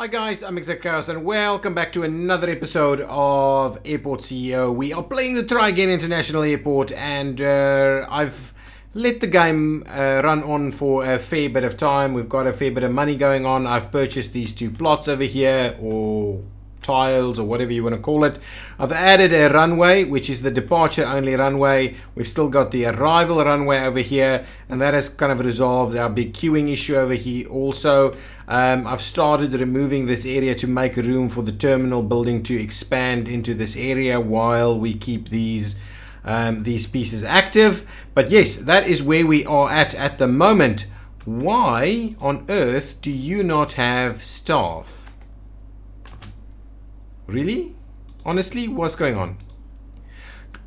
Hi guys, I'm ExactChaos and welcome back to another episode of Airport CEO. We are playing the Try Again International Airport and I've let the game run on for a fair bit of time. We've got a fair bit of money going on. I've purchased these two plots over here, or tiles, or whatever you want to call it. I've added a runway, which is the departure only runway. We've still got the arrival runway over here, and that has kind of resolved our big queuing issue over here also. I've started removing this area to make room for the terminal building to expand into this area while we keep these pieces active. But yes, that is where we are at the moment. Why on earth do you not have staff? Really? Honestly, what's going on?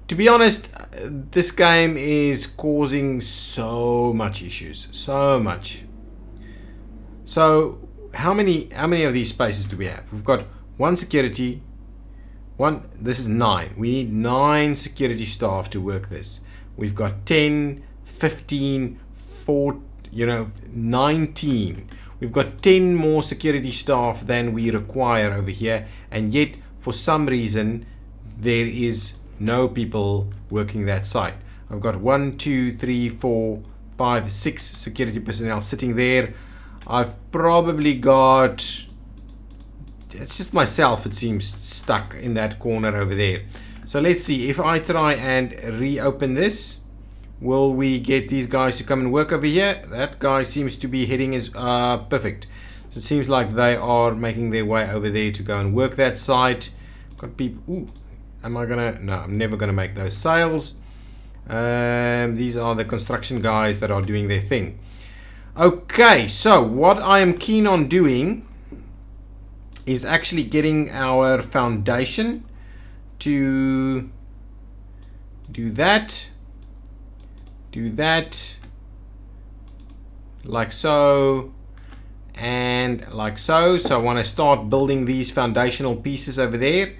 To be honest, this game is causing so much issues. So much. So, how many of these spaces do we have? We've got one security, this is 9. We need 9 security staff to work this. We've got 10, 15, 4, 19. We've got 10 more security staff than we require over here, and yet for some reason there is no people working that site. I've got 1, 2, 3, 4, 5, 6 security personnel sitting there. I've probably got, it's just myself, it seems, stuck in that corner over there. So let's see, if I try and reopen this, will we get these guys to come and work over here? That guy seems to be heading is perfect. So it seems like they are making their way over there to go and work that site. Got people, ooh, am I gonna, no, I'm never gonna make those sales. These are the construction guys that are doing their thing. Okay, so what I am keen on doing is actually getting our foundation to do that, like so, and like so. So I want to start building these foundational pieces over there.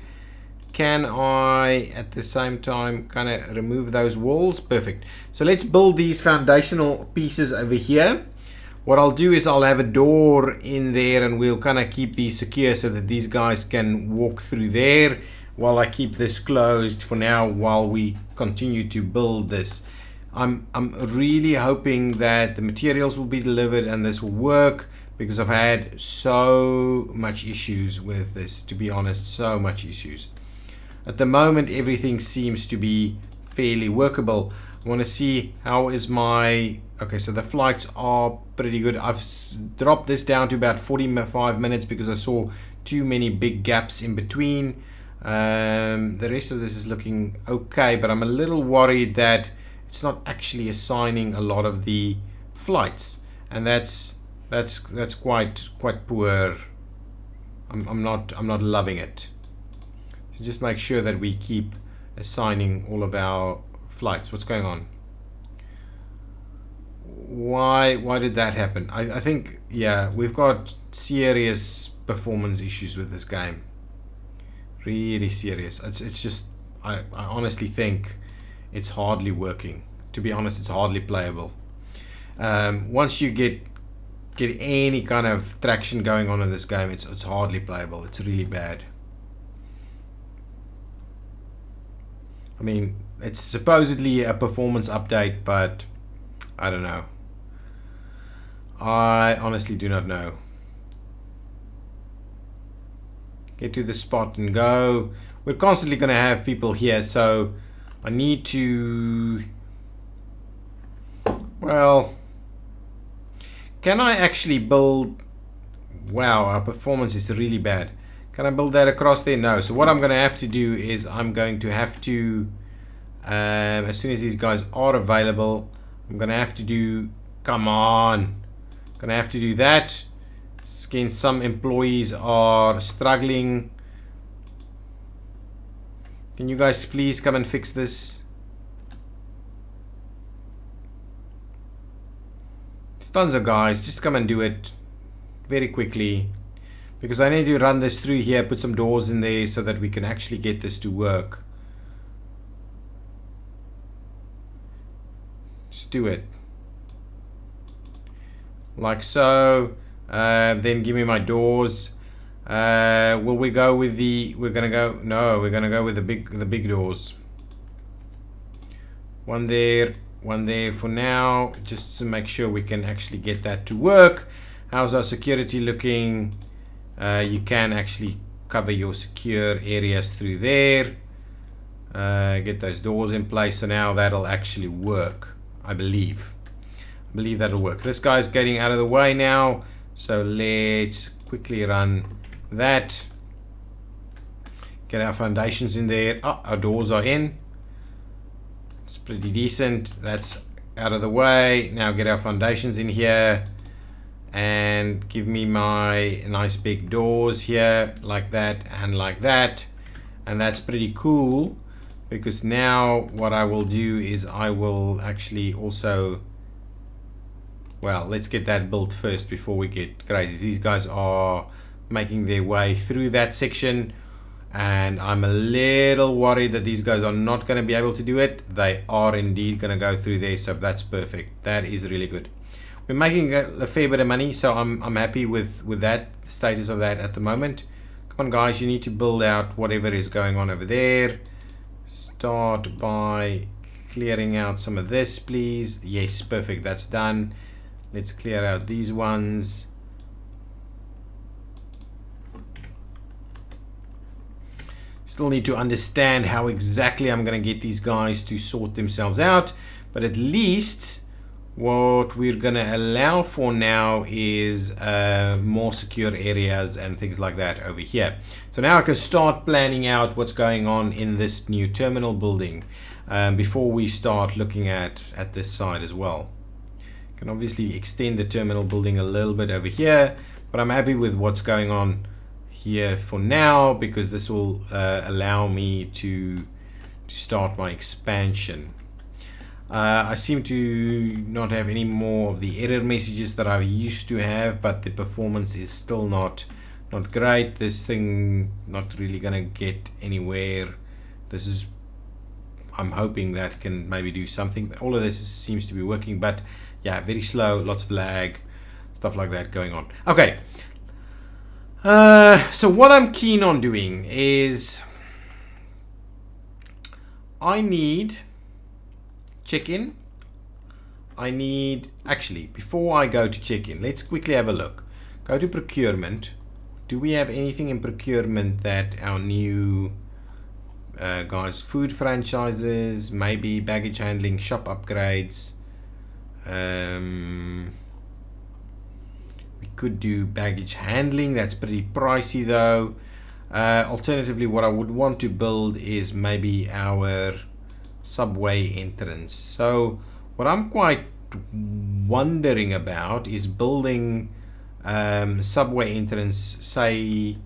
Can I at the same time kind of remove those walls? Perfect. So let's build these foundational pieces over here. What I'll do is I'll have a door in there and we'll kind of keep these secure so that these guys can walk through there while I keep this closed for now while we continue to build this. I'm really hoping that the materials will be delivered and this will work, because I've had so much issues with this, to be honest, so much issues. At the moment everything seems to be fairly workable. I want to see how is my, okay, so the flights are pretty good. I've dropped this down to about 45 minutes because I saw too many big gaps in between. The rest of this is looking okay, but I'm a little worried that it's not actually assigning a lot of the flights, and that's quite poor. I'm not loving it. So just make sure that we keep assigning all of our flights. What's going on? Why did that happen? I think, yeah, we've got serious performance issues with this game. Really serious. It's just, I honestly think it's hardly working. To be honest, it's hardly playable. Once you get any kind of traction going on in this game, it's hardly playable. It's really bad. I mean, it's supposedly a performance update, but I don't know. I honestly do not know. Get to the spot and go. We're constantly going to have people here, so I need to, well, can I actually build, wow, our performance is really bad. Can I build that across there? No. So what I'm going to have to do is I'm going to have to, as soon as these guys are available, I'm going to have to do, come on, going to have to do that. Again, some employees are struggling. Can you guys please come and fix this? There's tons of guys, just come and do it very quickly, because I need to run this through here, put some doors in there so that we can actually get this to work. Just do it. Like so. Then give me my doors. Will we go with the? We're gonna go. No, we're gonna go with the big doors. One there for now, just to make sure we can actually get that to work. How's our security looking? You can actually cover your secure areas through there. Get those doors in place, so now that'll actually work. I believe that'll work. This guy's getting out of the way now, so let's quickly run that. Get our foundations in there. Oh, our doors are in. It's pretty decent. That's out of the way. Now get our foundations in here and give me my nice big doors here, like that and like that. And that's pretty cool, because now what I will do is I will actually also, well, let's get that built first before we get crazy. These guys are making their way through that section, and I'm a little worried that these guys are not going to be able to do it. They are indeed going to go through there, so that's perfect. That is really good. We're making a fair bit of money, so I'm happy with that status of that at the moment. Come on guys, you need to build out whatever is going on over there. Start by clearing out some of this, please. Yes, perfect, that's done. Let's clear out these ones. Still need to understand how exactly I'm going to get these guys to sort themselves out, but at least what we're going to allow for now is more secure areas and things like that over here. So now I can start planning out what's going on in this new terminal building before we start looking at this side as well. Can obviously extend the terminal building a little bit over here, but I'm happy with what's going on here for now, because this will allow me to start my expansion. I seem to not have any more of the error messages that I used to have, but the performance is still not great. This thing not really gonna get anywhere. This is, I'm hoping that can maybe do something. All of this seems to be working, but yeah, very slow, lots of lag, stuff like that going on. Okay. So what I'm keen on doing is I need check-in. I need, actually, before I go to check-in, let's quickly have a look. Go to procurement. Do we have anything in procurement that our new guys, food franchises, maybe baggage handling, shop upgrades? We could do baggage handling. That's pretty pricey though. Alternatively, what I would want to build is maybe our subway entrance. So what I'm quite wondering about is building subway entrance, say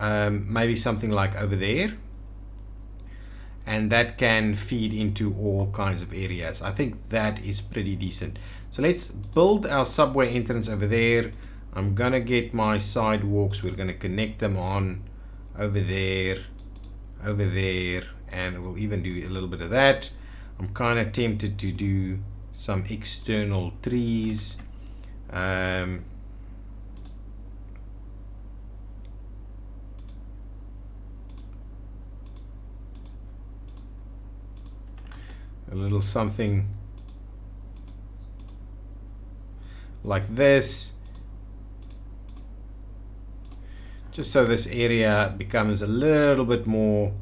maybe something like over there, and that can feed into all kinds of areas. I think that is pretty decent. So let's build our subway entrance over there. I'm gonna get my sidewalks. We're gonna connect them on over there, and we'll even do a little bit of that. I'm kind of tempted to do some external trees. A little something like this, just so this area becomes a little bit more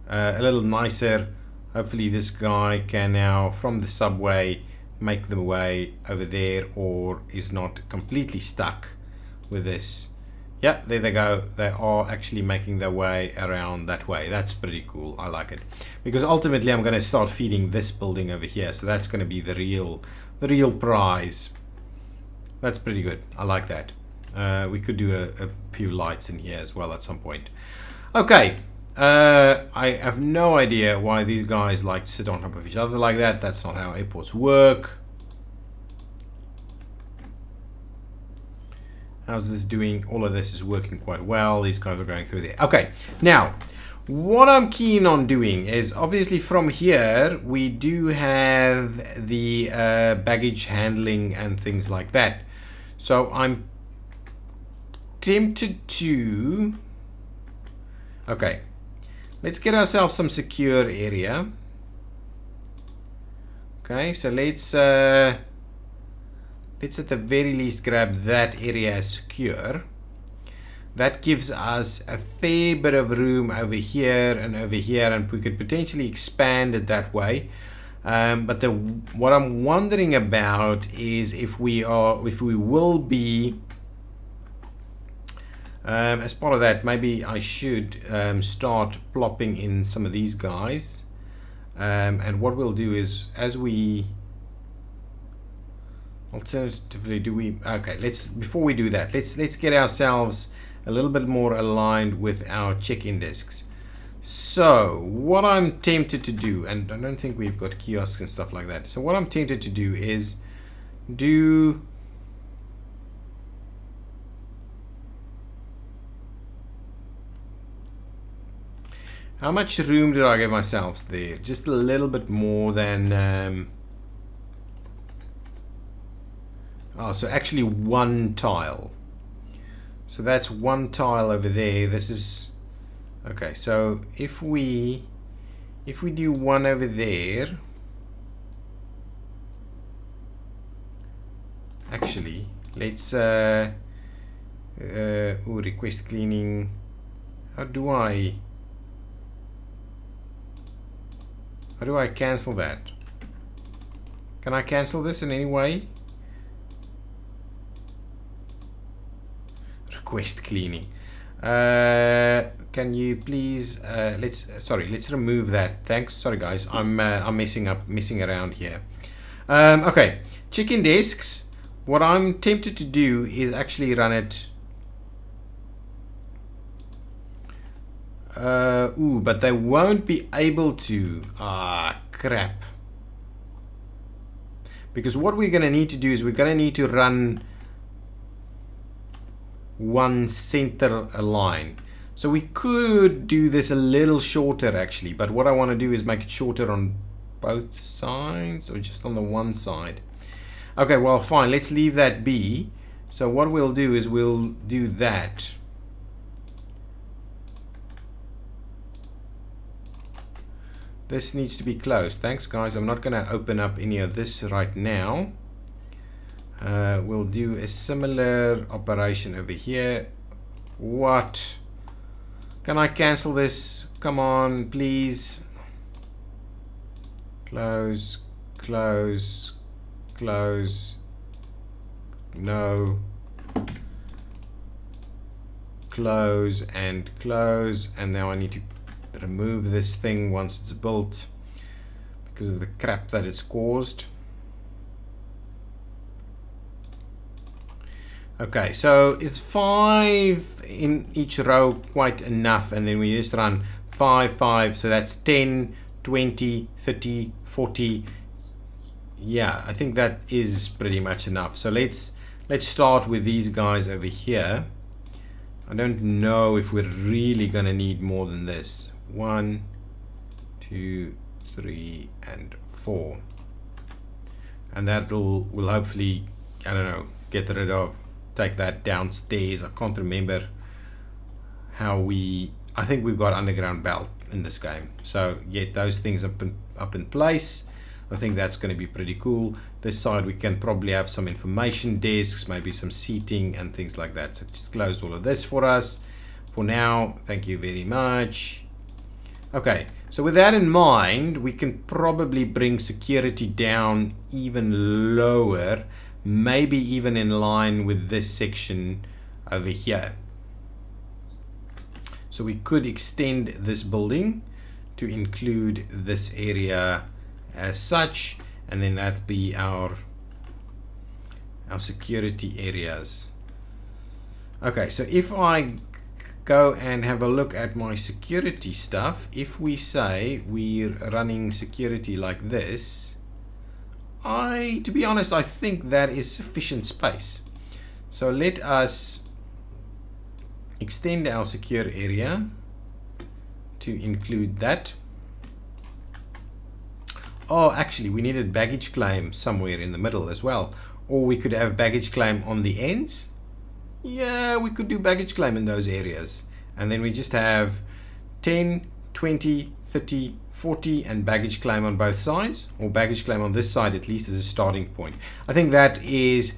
a little nicer. Hopefully this guy can now from the subway make the way over there, or is not completely stuck with this. Yeah, there they go. They are actually making their way around that way. That's pretty cool. I like it, because ultimately I'm going to start feeding this building over here, so that's going to be the real prize. That's pretty good. I like that. We could do a few lights in here as well at some point. Okay, I have no idea why these guys like to sit on top of each other like that. That's not how airports work. How's this doing? All of this is working quite well. These guys are going through there. Okay, now what I'm keen on doing is, obviously from here we do have the baggage handling and things like that. So I'm tempted to... Okay, let's get ourselves some secure area. Okay, so let's at the very least grab that area as secure. That gives us a fair bit of room over here, and we could potentially expand it that way. But what I'm wondering about is if we will be, as part of that, maybe I should start plopping in some of these guys. And what we'll do is, as we alternatively before we do that, let's get ourselves a little bit more aligned with our check-in desks. So what I'm tempted to do, and I don't think we've got kiosks and stuff like that, so what I'm tempted to do is how much room did I give myself there? Just a little bit more than so actually one tile. So that's one tile over there. This is okay. So if we do one over there, actually let's request cleaning. How do I cancel that? Can I cancel this in any way? Request cleaning. Can you please let's remove that. Thanks. Sorry guys, I'm messing around here. Okay, check-in desks. What I'm tempted to do is actually run it. But they won't be able to. Crap. Because what we're gonna need to do is we're gonna need to run one center line. So we could do this a little shorter actually, but what I want to do is make it shorter on both sides or just on the one side. Okay, well fine, let's leave that be. So what we'll do is we'll do that. This needs to be closed. Thanks guys, I'm not going to open up any of this right now. We'll do a similar operation over here. What? Can I cancel this? Come on, please. Close, close, close. No. Close and close. And now I need to remove this thing once it's built because of the crap that it's caused. Okay, so is 5 in each row quite enough? And then we just run 5, 5, so that's 10, 20, 30, 40. Yeah, I think that is pretty much enough. So let's start with these guys over here. I don't know if we're really gonna need more than this. 1, 2, 3, and 4. And that will hopefully, I don't know, get rid of, take that downstairs. I can't remember how I think we've got underground belt in this game, so get those things up in place. I think that's going to be pretty cool. This side we can probably have some information desks, maybe some seating and things like that. So just close all of this for us for now. Thank you very much. Okay, so with that in mind, we can probably bring security down even lower, maybe even in line with this section over here. So we could extend this building to include this area as such, and then that'd be our security areas. Okay, so if I go and have a look at my security stuff, if we say we're running security like this, to be honest, I think that is sufficient space. So let us extend our secure area to include that. Oh, actually, we needed baggage claim somewhere in the middle as well. Or we could have baggage claim on the ends. Yeah, we could do baggage claim in those areas. And then we just have 10, 20, 30, 40 and baggage claim on both sides, or baggage claim on this side at least as a starting point. I think that is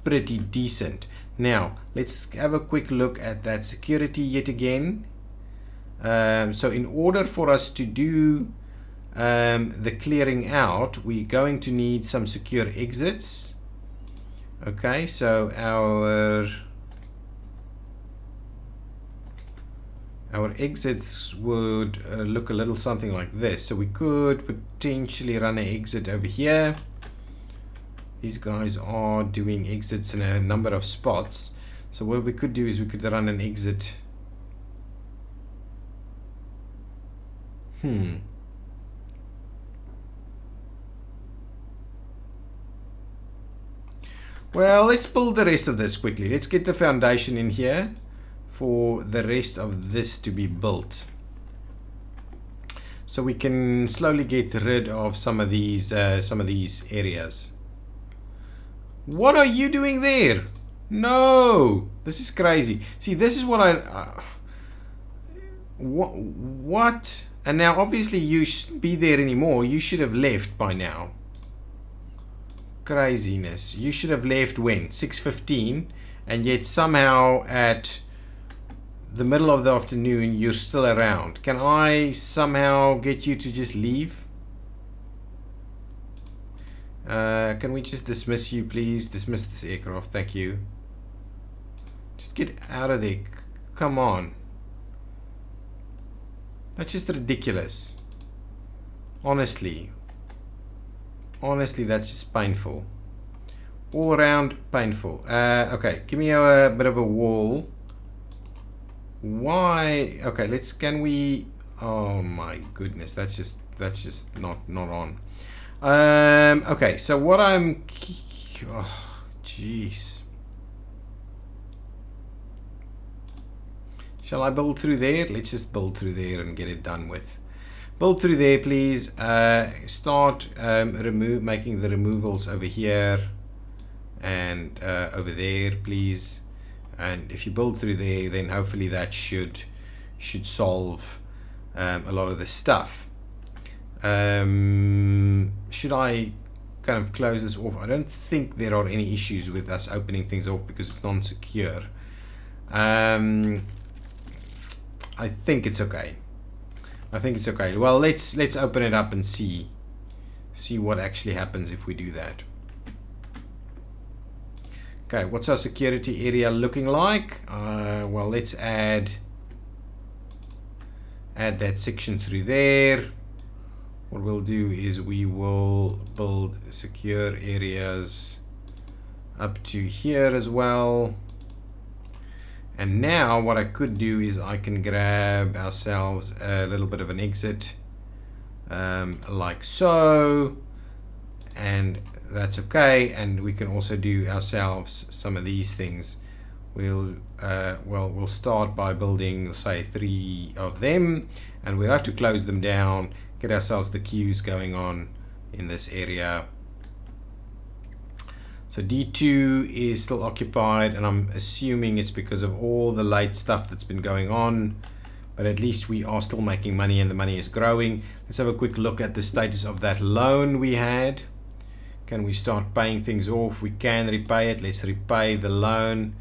pretty decent. Now, let's have a quick look at that security yet again. So in order for us to do the clearing out, we're going to need some secure exits. Okay, so our exits would look a little something like this. So we could potentially run an exit over here. These guys are doing exits in a number of spots. So what we could do is we could run an exit. Well, let's build the rest of this quickly. Let's get the foundation in here for the rest of this to be built, so we can slowly get rid of some of these areas. What are you doing there? No, this is crazy. See, this is what what? And now obviously you shouldn't be there anymore. You should have left by now. Craziness. You should have left when? 6:15, and yet somehow at the middle of the afternoon you're still around. Can I somehow get you to just leave? Can we just dismiss you, please? Dismiss this aircraft, thank you. Just get out of there. Come on. That's just ridiculous. Honestly, that's just painful. All around painful. Okay, give me a bit of a wall. Why? Okay, can we? Oh my goodness, that's just not on. Okay, so what I'm, oh jeez. Shall I build through there? Let's just build through there and get it done with. Build through there, please. Start making the removals over here and over there, please. And if you build through there, then hopefully that should solve a lot of the stuff. Should I kind of close this off? I don't think there are any issues with us opening things off because it's non-secure. I think it's okay. Well, let's open it up and see what actually happens if we do that. Okay, what's our security area looking like? Well, let's add that section through there. What we'll do is we will build secure areas up to here as well. And now what I could do is I can grab ourselves a little bit of an exit, like so, and that's okay. And we can also do ourselves some of these things. We'll start by building, say, 3 of them, and we'll have to close them down, get ourselves the queues going on in this area. So D2 is still occupied, and I'm assuming it's because of all the late stuff that's been going on, but at least we are still making money and the money is growing. Let's have a quick look at the status of that loan we had. Can we start paying things off? We can repay it. Let's repay the loan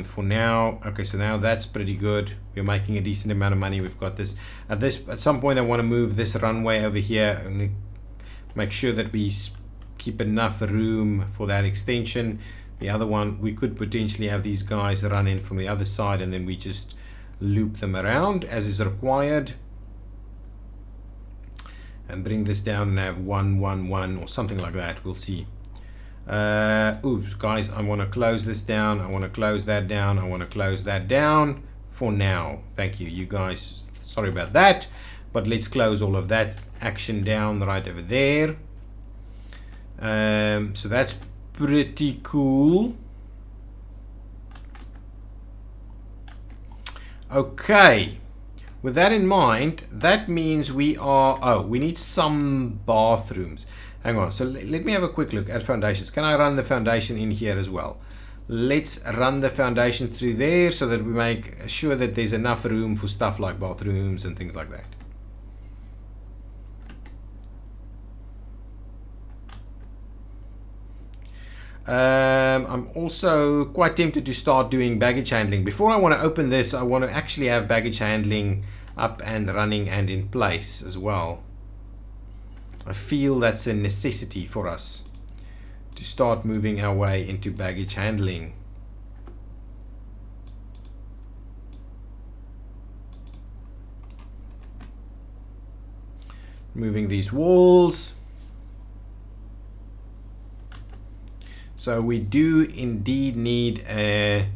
for now. Okay, so now that's pretty good. We're making a decent amount of money. We've got this. At some point I want to move this runway over here and make sure that we keep enough room for that extension. The other one, we could potentially have these guys run in from the other side and then we just loop them around as is required and bring this down and have 1 1 1 or something like that. We'll see. Oops, guys, I want to close this down. I want to close that down. I want to close that down for now. Thank you, you guys. Sorry about that, but let's close all of that action down right over there. So that's pretty cool. Okay, with that in mind, that means we need some bathrooms. Hang on, so let me have a quick look at foundations. Can I run the foundation in here as well? let's run the foundation through there so that we make sure that there's enough room for stuff like bathrooms and things like that. I'm also quite tempted to start doing baggage handling. Before I want to open this, I want to actually have baggage handling up and running and in place as well. I feel that's a necessity for us to start moving our way into baggage handling. Moving these walls. So we do indeed need a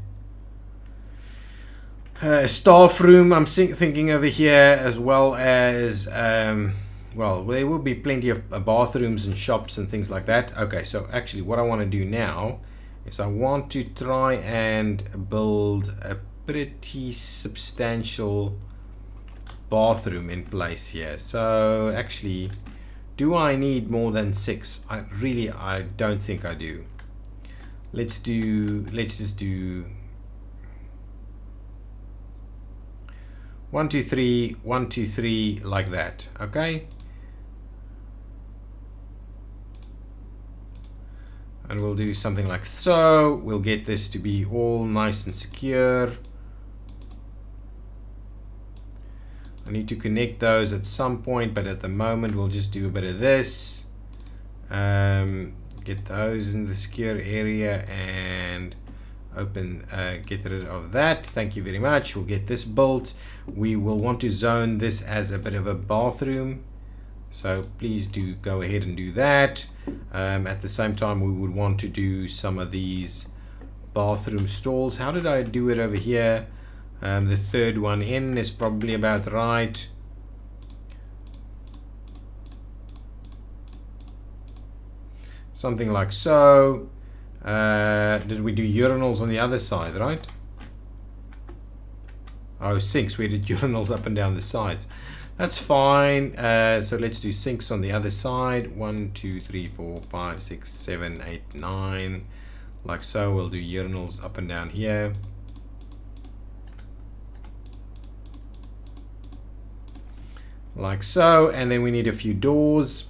staff room. I'm thinking over here, as well as well, there will be plenty of bathrooms and shops and things like that. Okay, so actually what I want to do now is I want to try and build a pretty substantial bathroom in place here. So actually, do I need more than 6? I don't think I do. Let's just do 1 2 3 1 2 3 like that. Okay, and we'll do something like so. We'll get this to be all nice and secure. I need to connect those at some point, but at the moment we'll just do a bit of this. Get those in the secure area and open, get rid of that. Thank you very much. We'll get this built. We will want to zone this as a bit of a bathroom, so please do go ahead and do that. At the same time, we would want to do some of these bathroom stalls. How did I do it over here? The third one in is probably about right. Something like so. Did we do urinals on the other side, right? Oh, sinks. We did urinals up and down the sides. That's fine. So let's do sinks on the other side. 1 2 3 4 5 6 7 8 9, like so. We'll do urinals up and down here. Like so, and then we need a few doors.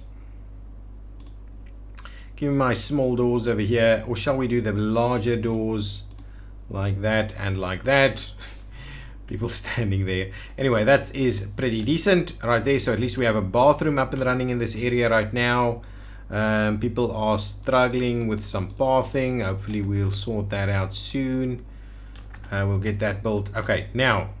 Give me my small doors over here, or shall we do the larger doors like that and like that? People standing there. Anyway, that is pretty decent right there. So at least we have a bathroom up and running in this area right now. People are struggling with some pathing. Hopefully we'll sort that out soon. We'll get that built. Okay, now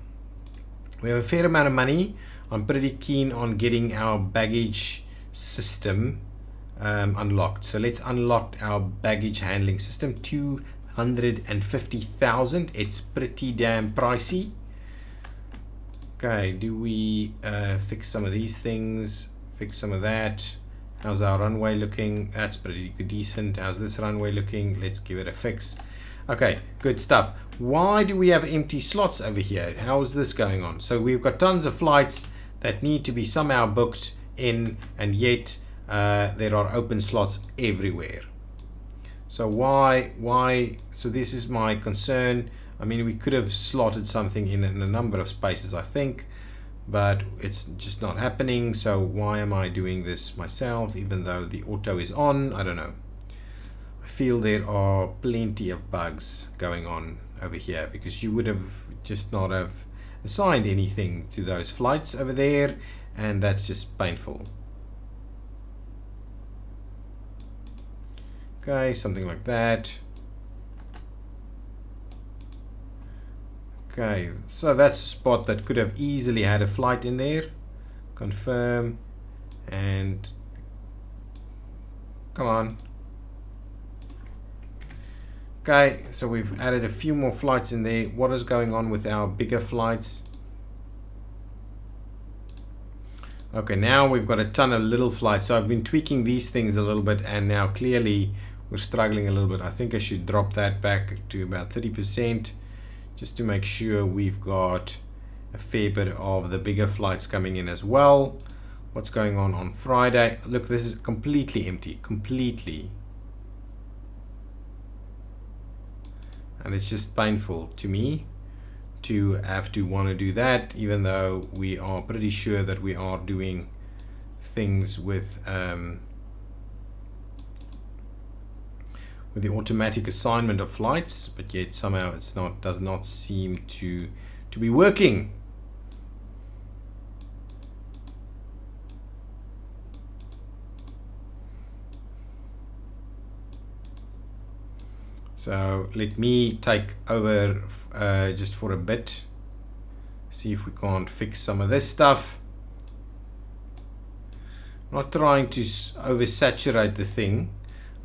we have a fair amount of money. I'm pretty keen on getting our baggage system unlocked. So let's unlock our baggage handling system. 250,000. It's pretty damn pricey. Okay, do we fix some of these things? Fix some of that. How's our runway looking? That's pretty good, decent. How's this runway looking? Let's give it a fix. Okay, good stuff. Why do we have empty slots over here? How's this going on? So we've got tons of flights that need to be somehow booked in, and yet there are open slots everywhere. So why? So this is my concern. I mean, we could have slotted something in a number of spaces, I think, but it's just not happening. So why am I doing this myself, even though the auto is on? I don't know. I feel there are plenty of bugs going on over here, because you would have just not have assigned anything to those flights over there, and that's just painful. Okay, something like that. Okay, so that's a spot that could have easily had a flight in there. Confirm, and come on. Okay, so we've added a few more flights in there. What is going on with our bigger flights? Okay, now we've got a ton of little flights. So I've been tweaking these things a little bit, and now clearly we're struggling a little bit. I think I should drop that back to about 30%, just to make sure we've got a fair bit of the bigger flights coming in as well. What's going on Friday? Look, this is completely empty, completely. and it's just painful to me to have to want to do that, even though we are pretty sure that we are doing things with the automatic assignment of flights, but yet somehow it's not, does not seem to be working. So let me take over just for a bit, see if we can't fix some of this stuff. I'm not trying to oversaturate the thing.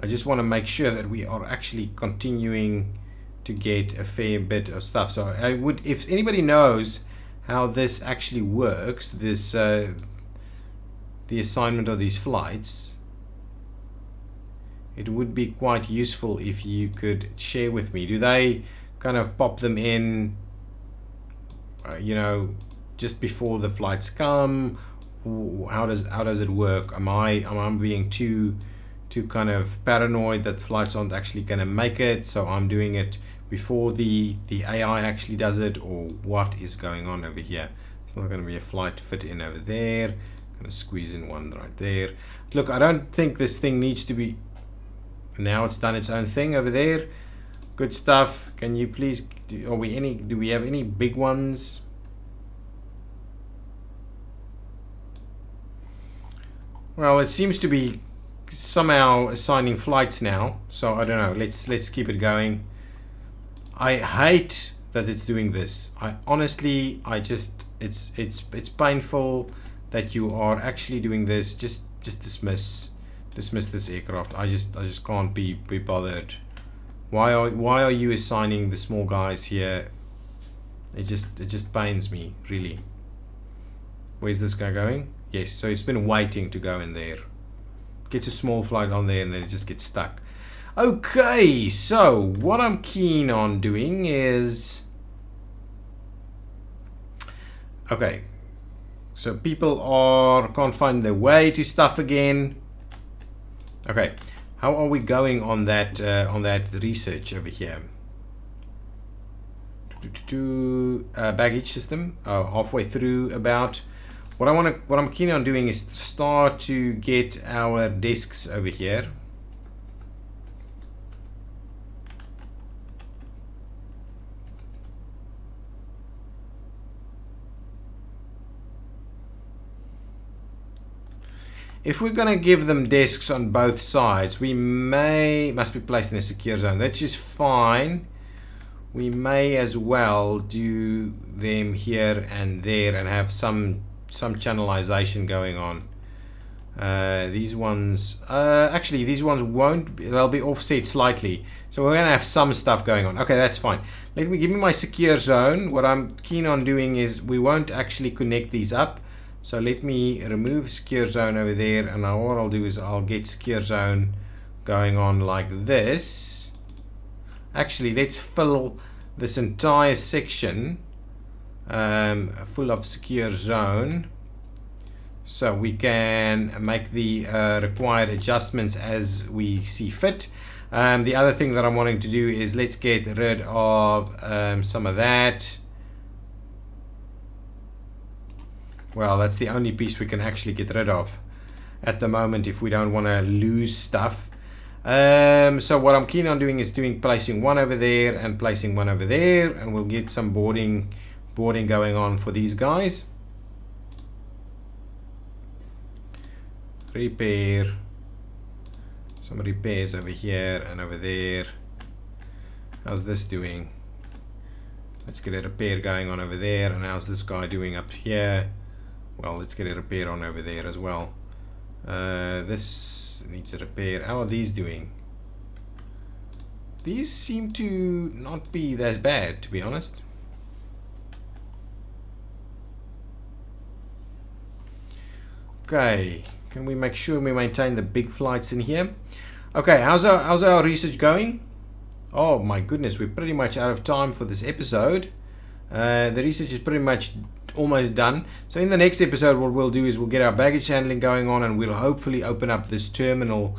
I just want to make sure that we are actually continuing to get a fair bit of stuff. So I would, if anybody knows how this actually works, this the assignment of these flights, it would be quite useful if you could share with me. Do they kind of pop them in, you know, just before the flights come? How does it work? Am I being too kind of paranoid that flights aren't actually going to make it, so I'm doing it before the AI actually does it, or what is going on over here? It's not going to be a flight fit in over there. I'm going to squeeze in one right there. Look, I don't think this thing needs to be. Now it's done its own thing over there. Good stuff. Can you please, do we have any big ones? Well, it seems to be somehow assigning flights now, so I don't know. Let's keep it going. I hate that it's doing this. I honestly, it's painful that you are actually doing this. Just dismiss this aircraft. I just can't be bothered. Why are you assigning the small guys here? It just pains me, really. Where's this guy going? Yes, so it's been waiting to go in there. Gets a small flight on there and then it just gets stuck. Okay, so what I'm keen on doing is, okay, so people can't find their way to stuff again. Okay, how are we going on that research over here? Baggage system, halfway through about. What I'm keen on doing is start to get our desks over here. If we're going to give them desks on both sides, we must be placed in a secure zone. That's just fine. We may as well do them here and there and have some channelization going on. These ones, actually these ones won't, they'll be offset slightly. So we're going to have some stuff going on. Okay, that's fine. Give me my secure zone. What I'm keen on doing is we won't actually connect these up. So let me remove secure zone over there, and what I'll do is I'll get secure zone going on like this. Actually, let's fill this entire section full of secure zone, so we can make the required adjustments as we see fit. The other thing that I'm wanting to do is let's get rid of some of that. Well, that's the only piece we can actually get rid of at the moment if we don't want to lose stuff. So what I'm keen on doing is placing one over there and placing one over there, and we'll get some boarding going on for these guys. Repair. Some repairs over here and over there. How's this doing? Let's get a repair going on over there. And how's this guy doing up here? Well, let's get a repair on over there as well. This needs a repair. How are these doing? These seem to not be as bad, to be honest. Okay, can we make sure we maintain the big flights in here? Okay, how's our research going? Oh my goodness, we're pretty much out of time for this episode. The research is pretty much almost done. So in the next episode, what we'll do is we'll get our baggage handling going on, and we'll hopefully open up this terminal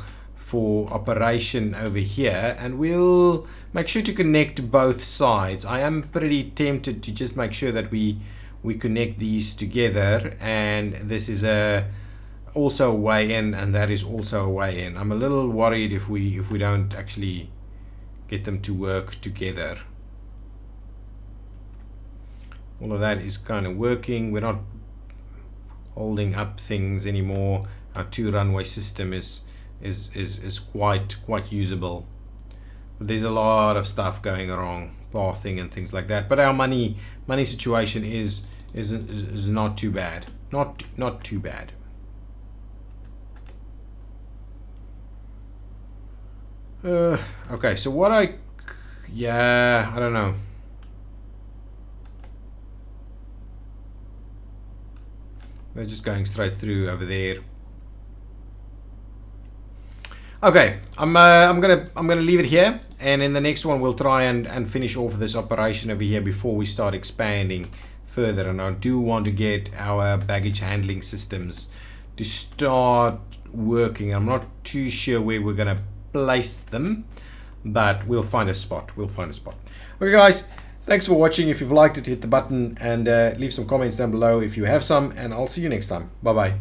for operation over here, and we'll make sure to connect both sides. I am pretty tempted to just make sure that we connect these together, and this is also a way in, and that is also a way in. I'm a little worried if we don't actually get them to work together. All of that is kind of working. We're not holding up things anymore. Our 2-runway system is quite usable. But there's a lot of stuff going wrong, pathing and things like that. But our money situation is not too bad. Not too bad. Okay, so what I don't know. They're just going straight through over there. Okay, I'm gonna leave it here, and in the next one we'll try and finish off this operation over here before we start expanding further. And I do want to get our baggage handling systems to start working. I'm not too sure where we're gonna place them, but we'll find a spot. Okay guys, thanks for watching. If you've liked it, hit the button and leave some comments down below if you have some, and I'll see you next time. Bye bye.